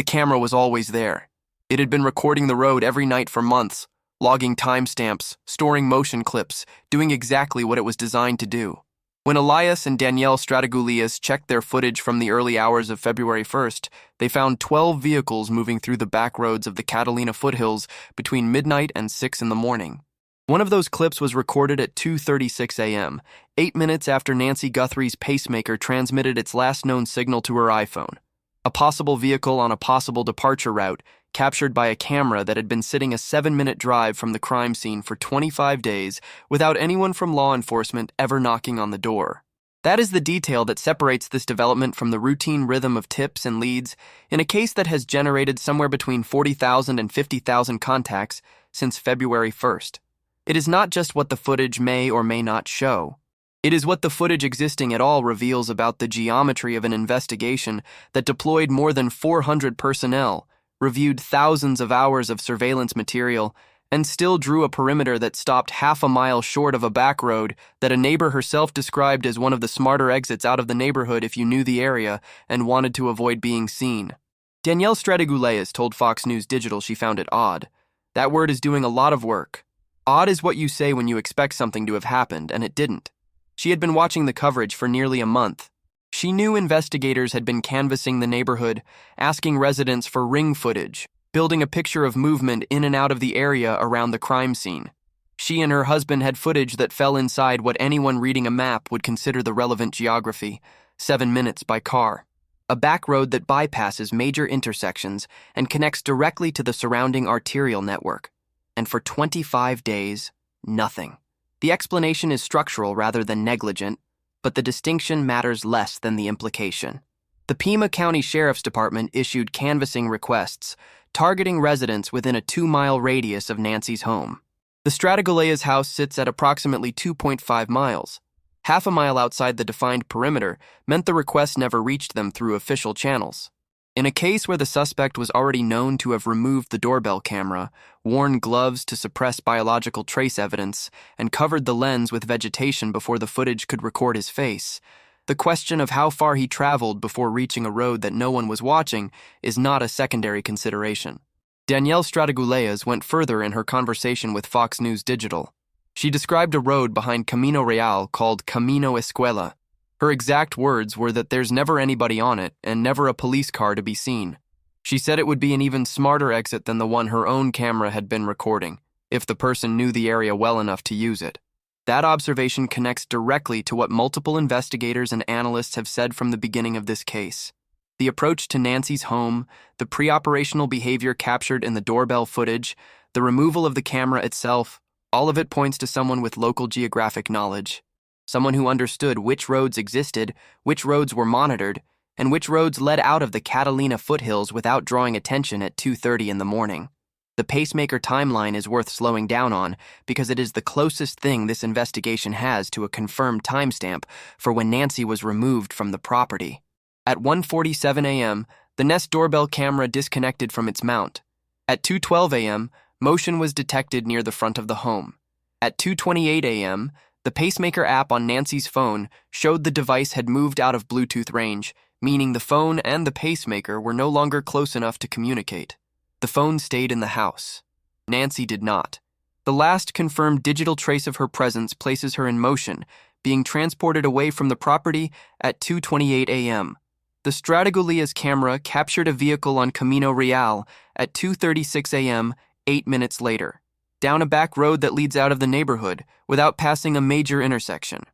The camera was always there. It had been recording the road every night for months, logging timestamps, storing motion clips, doing exactly what it was designed to do. When Elias and Danielle Stratigouleas checked their footage from the early hours of February 1st, they found 12 vehicles moving through the back roads of the Catalina Foothills between midnight and 6 in the morning. One of those clips was recorded at 2:36 a.m., 8 minutes after Nancy Guthrie's Pacemaker transmitted its last known signal to her iPhone. A possible vehicle on a possible departure route, captured by a camera that had been sitting a 7-minute drive from the crime scene for 25 days without anyone from law enforcement ever knocking on the door. That is the detail that separates this development from the routine rhythm of tips and leads in a case that has generated somewhere between 40,000 and 50,000 contacts since February 1st. It is not just what the footage may or may not show. It is what the footage existing at all reveals about the geometry of an investigation that deployed more than 400 personnel, reviewed thousands of hours of surveillance material, and still drew a perimeter that stopped half a mile short of a back road that a neighbor herself described as one of the smarter exits out of the neighborhood if you knew the area and wanted to avoid being seen. Danielle Stratigouleas told Fox News Digital she found it odd. That word is doing a lot of work. Odd is what you say when you expect something to have happened, and it didn't. She had been watching the coverage for nearly a month. She knew investigators had been canvassing the neighborhood, asking residents for ring footage, building a picture of movement in and out of the area around the crime scene. She and her husband had footage that fell inside what anyone reading a map would consider the relevant geography, 7 minutes by car. A back road that bypasses major intersections and connects directly to the surrounding arterial network. And for 25 days, nothing. The explanation is structural rather than negligent, but the distinction matters less than the implication. The Pima County Sheriff's Department issued canvassing requests, targeting residents within a 2-mile radius of Nancy's home. The Stratigouleas' house sits at approximately 2.5 miles. Half a mile outside the defined perimeter meant the request never reached them through official channels. In a case where the suspect was already known to have removed the doorbell camera, worn gloves to suppress biological trace evidence, and covered the lens with vegetation before the footage could record his face, the question of how far he traveled before reaching a road that no one was watching is not a secondary consideration. Danielle Stratigouleas went further in her conversation with Fox News Digital. She described a road behind Camino Real called Camino Escuela. Her exact words were that there's never anybody on it and never a police car to be seen. She said it would be an even smarter exit than the one her own camera had been recording, if the person knew the area well enough to use it. That observation connects directly to what multiple investigators and analysts have said from the beginning of this case. The approach to Nancy's home, the pre-operational behavior captured in the doorbell footage, the removal of the camera itself, all of it points to someone with local geographic knowledge. Someone who understood which roads existed, which roads were monitored, and which roads led out of the Catalina Foothills without drawing attention at 2:30 in the morning. The Pacemaker timeline is worth slowing down on because it is the closest thing this investigation has to a confirmed timestamp for when Nancy was removed from the property. At 1:47 a.m., the Nest doorbell camera disconnected from its mount. At 2:12 a.m., motion was detected near the front of the home. At 2:28 a.m., the Pacemaker app on Nancy's phone showed the device had moved out of Bluetooth range, meaning the phone and the Pacemaker were no longer close enough to communicate. The phone stayed in the house. Nancy did not. The last confirmed digital trace of her presence places her in motion, being transported away from the property at 2:28 a.m. The Stratigouleas camera captured a vehicle on Camino Real at 2:36 a.m., 8 minutes later, down a back road that leads out of the neighborhood without passing a major intersection.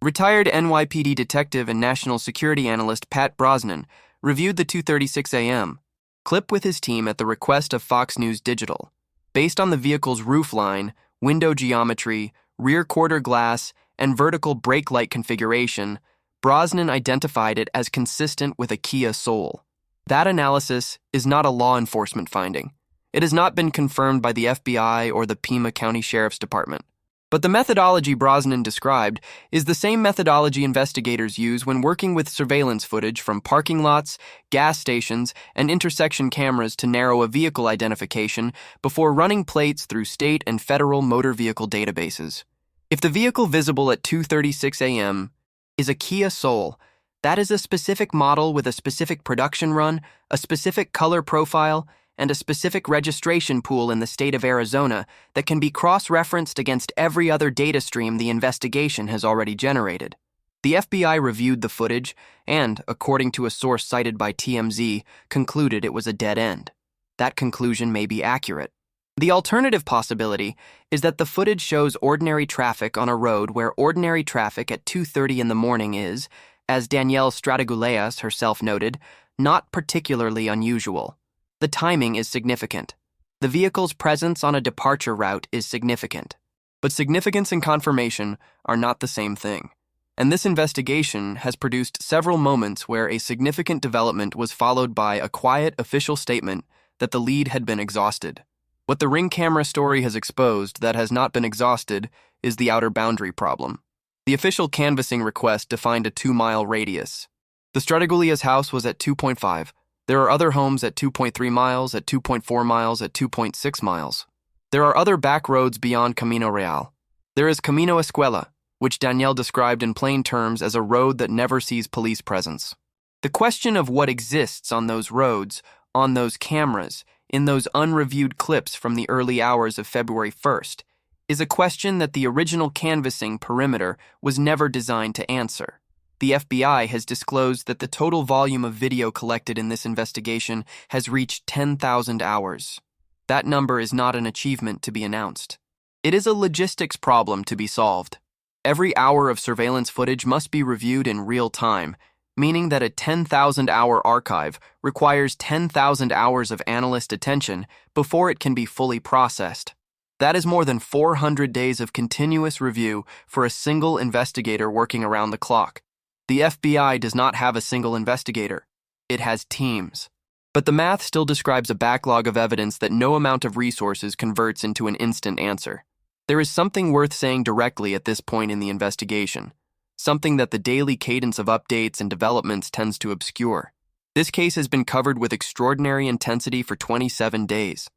Retired NYPD detective and national security analyst Pat Brosnan reviewed the 2:36 a.m. clip with his team at the request of Fox News Digital. Based on the vehicle's roofline, window geometry, rear quarter glass, and vertical brake light configuration, Brosnan identified it as consistent with a Kia Soul. That analysis is not a law enforcement finding. It has not been confirmed by the FBI or the Pima County Sheriff's Department. But the methodology Brosnan described is the same methodology investigators use when working with surveillance footage from parking lots, gas stations, and intersection cameras to narrow a vehicle identification before running plates through state and federal motor vehicle databases. If the vehicle visible at 2:36 a.m. is a Kia Soul, That is a specific model with a specific production run, a specific color profile, and a specific registration pool in the state of Arizona that can be cross-referenced against every other data stream the investigation has already generated. The FBI reviewed the footage and, according to a source cited by TMZ, concluded it was a dead end. That conclusion may be accurate. The alternative possibility is that the footage shows ordinary traffic on a road where ordinary traffic at 2:30 in the morning is, as Danielle Stratigouleas herself noted, not particularly unusual. The timing is significant. The vehicle's presence on a departure route is significant. But significance and confirmation are not the same thing. And this investigation has produced several moments where a significant development was followed by a quiet official statement that the lead had been exhausted. What the Ring camera story has exposed that has not been exhausted is the outer boundary problem. The official canvassing request defined a 2-mile radius. The Stratigouleas' house was at 2.5. There are other homes at 2.3 miles, at 2.4 miles, at 2.6 miles. There are other back roads beyond Camino Real. There is Camino Escuela, which Danielle described in plain terms as a road that never sees police presence. The question of what exists on those roads, on those cameras, in those unreviewed clips from the early hours of February 1st, is a question that the original canvassing perimeter was never designed to answer. The FBI has disclosed that the total volume of video collected in this investigation has reached 10,000 hours. That number is not an achievement to be announced. It is a logistics problem to be solved. Every hour of surveillance footage must be reviewed in real time, meaning that a 10,000-hour archive requires 10,000 hours of analyst attention before it can be fully processed. That is more than 400 days of continuous review for a single investigator working around the clock. The FBI does not have a single investigator. It has teams. But the math still describes a backlog of evidence that no amount of resources converts into an instant answer. There is something worth saying directly at this point in the investigation, something that the daily cadence of updates and developments tends to obscure. This case has been covered with extraordinary intensity for 27 days.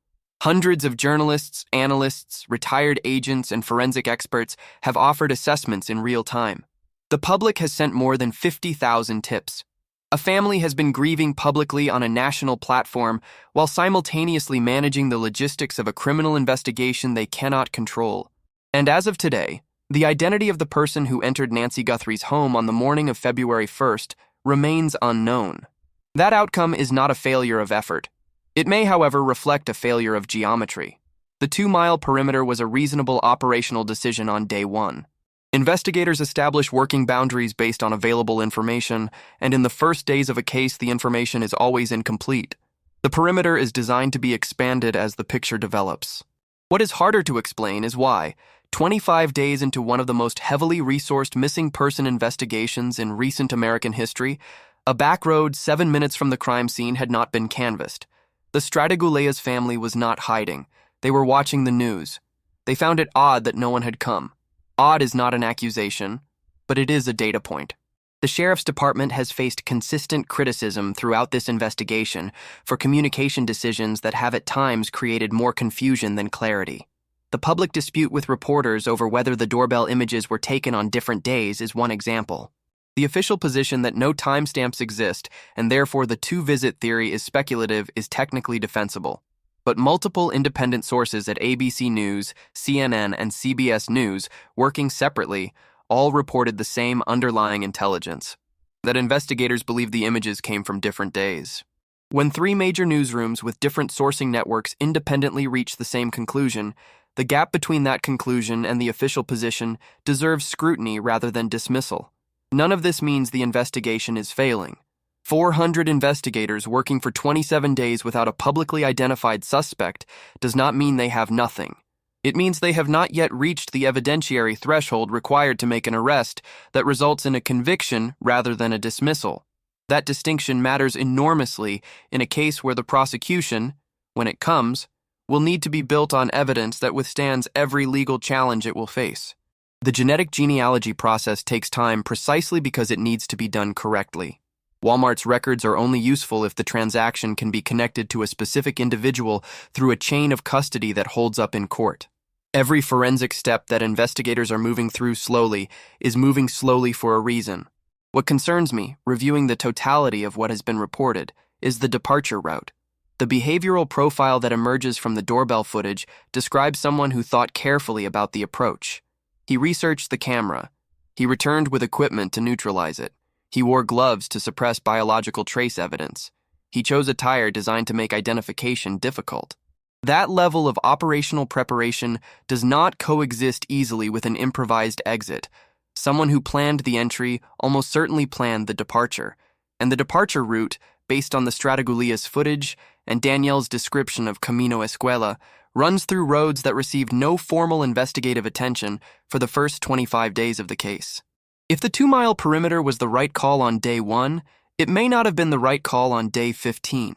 Hundreds of journalists, analysts, retired agents, and forensic experts have offered assessments in real time. The public has sent more than 50,000 tips. A family has been grieving publicly on a national platform while simultaneously managing the logistics of a criminal investigation they cannot control. And as of today, the identity of the person who entered Nancy Guthrie's home on the morning of February 1st remains unknown. That outcome is not a failure of effort. It may, however, reflect a failure of geometry. The 2-mile perimeter was a reasonable operational decision on day one. Investigators establish working boundaries based on available information, and in the first days of a case, the information is always incomplete. The perimeter is designed to be expanded as the picture develops. What is harder to explain is why, 25 days into one of the most heavily resourced missing person investigations in recent American history, a back road 7 minutes from the crime scene had not been canvassed. The Stratigouleas family was not hiding. They were watching the news. They found it odd that no one had come. Odd is not an accusation, but it is a data point. The sheriff's department has faced consistent criticism throughout this investigation for communication decisions that have at times created more confusion than clarity. The public dispute with reporters over whether the doorbell images were taken on different days is one example. The official position that no timestamps exist and therefore the two-visit theory is speculative is technically defensible. But multiple independent sources at ABC News, CNN, and CBS News, working separately, all reported the same underlying intelligence, that investigators believe the images came from different days. When 3 major newsrooms with different sourcing networks independently reach the same conclusion, the gap between that conclusion and the official position deserves scrutiny rather than dismissal. None of this means the investigation is failing. 400 investigators working for 27 days without a publicly identified suspect does not mean they have nothing. It means they have not yet reached the evidentiary threshold required to make an arrest that results in a conviction rather than a dismissal. That distinction matters enormously in a case where the prosecution, when it comes, will need to be built on evidence that withstands every legal challenge it will face. The genetic genealogy process takes time precisely because it needs to be done correctly. Walmart's records are only useful if the transaction can be connected to a specific individual through a chain of custody that holds up in court. Every forensic step that investigators are moving through slowly is moving slowly for a reason. What concerns me, reviewing the totality of what has been reported, is the departure route. The behavioral profile that emerges from the doorbell footage describes someone who thought carefully about the approach. He researched the camera. He returned with equipment to neutralize it. He wore gloves to suppress biological trace evidence. He chose attire designed to make identification difficult. That level of operational preparation does not coexist easily with an improvised exit. Someone who planned the entry almost certainly planned the departure, and the departure route, based on the Stratigouleas footage and Danielle's description of Camino Real, runs through roads that received no formal investigative attention for the first 25 days of the case. If the 2-mile perimeter was the right call on day 1, it may not have been the right call on day 15.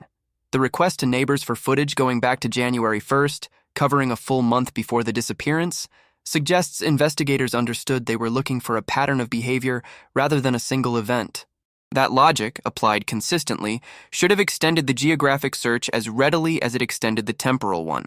The request to neighbors for footage going back to January 1st, covering a full month before the disappearance, suggests investigators understood they were looking for a pattern of behavior rather than a single event. That logic, applied consistently, should have extended the geographic search as readily as it extended the temporal one.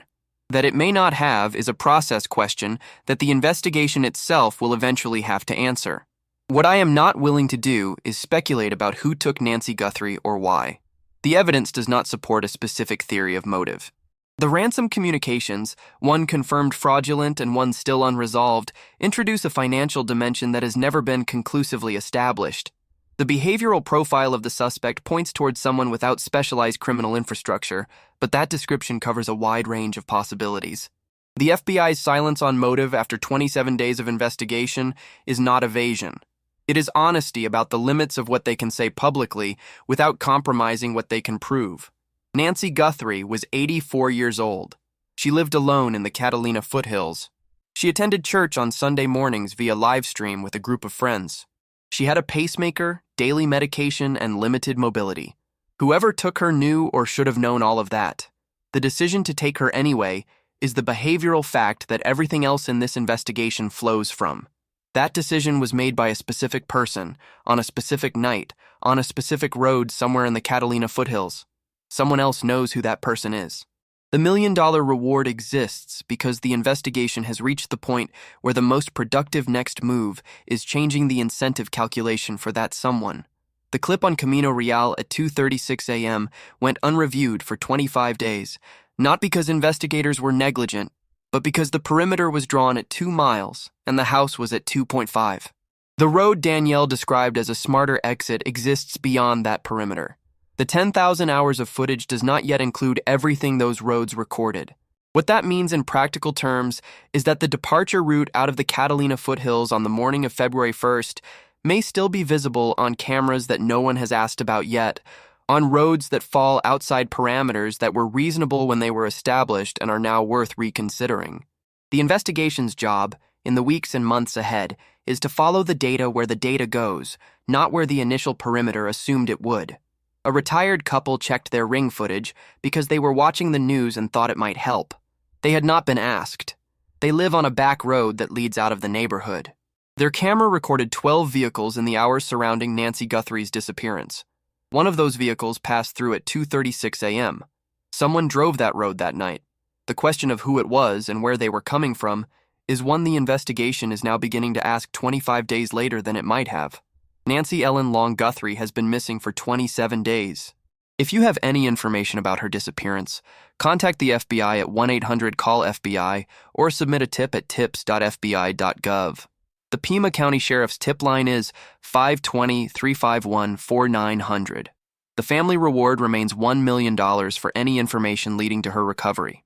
That it may not have is a process question that the investigation itself will eventually have to answer. What I am not willing to do is speculate about who took Nancy Guthrie or why. The evidence does not support a specific theory of motive. The ransom communications, one confirmed fraudulent and one still unresolved, introduce a financial dimension that has never been conclusively established. The behavioral profile of the suspect points towards someone without specialized criminal infrastructure, but that description covers a wide range of possibilities. The FBI's silence on motive after 27 days of investigation is not evasion. It is honesty about the limits of what they can say publicly without compromising what they can prove. Nancy Guthrie was 84 years old. She lived alone in the Catalina Foothills. She attended church on Sunday mornings via live stream with a group of friends. She had a pacemaker, daily medication, and limited mobility. Whoever took her knew or should have known all of that. The decision to take her anyway is the behavioral fact that everything else in this investigation flows from. That decision was made by a specific person, on a specific night, on a specific road somewhere in the Catalina Foothills. Someone else knows who that person is. The $1 million reward exists because the investigation has reached the point where the most productive next move is changing the incentive calculation for that someone. The clip on Camino Real at 2:36 a.m. went unreviewed for 25 days, not because investigators were negligent, but because the perimeter was drawn at 2 miles and the house was at 2.5. The road Danielle described as a smarter exit exists beyond that perimeter. The 10,000 hours of footage does not yet include everything those roads recorded. What that means in practical terms is that the departure route out of the Catalina Foothills on the morning of February 1st may still be visible on cameras that no one has asked about yet, on roads that fall outside parameters that were reasonable when they were established and are now worth reconsidering. The investigation's job, in the weeks and months ahead, is to follow the data where the data goes, not where the initial perimeter assumed it would. A retired couple checked their ring footage because they were watching the news and thought it might help. They had not been asked. They live on a back road that leads out of the neighborhood. Their camera recorded 12 vehicles in the hours surrounding Nancy Guthrie's disappearance. One of those vehicles passed through at 2:36 a.m. Someone drove that road that night. The question of who it was and where they were coming from is one the investigation is now beginning to ask 25 days later than it might have. Nancy Ellen Long Guthrie has been missing for 27 days. If you have any information about her disappearance, contact the FBI at 1-800-CALL-FBI or submit a tip at tips.fbi.gov. The Pima County Sheriff's tip line is 520-351-4900. The family reward remains $1 million for any information leading to her recovery.